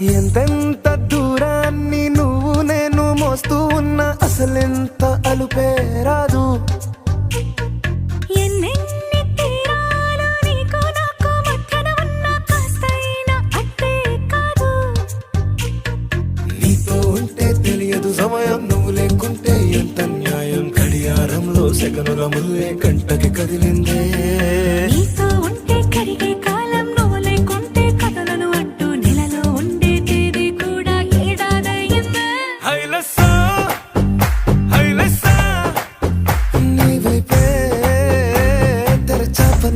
ఎంతెంత దూరాన్ని నువ్వు నేను మోస్తూ ఉన్నా అసలెంత అలుపే రాదు. ఎన్నెన్ని తీరాలు నీకు నాకు మధ్యన ఉన్న కాస్తైనా అట్టే కాదు. నీతో ఉంటే తెలియదు సమయం, నువ్వు లేకుంటే ఎంత న్యాయం. గడియారంలో సెకనుల ముల్లే కంటకి కదిలిందే. నీతో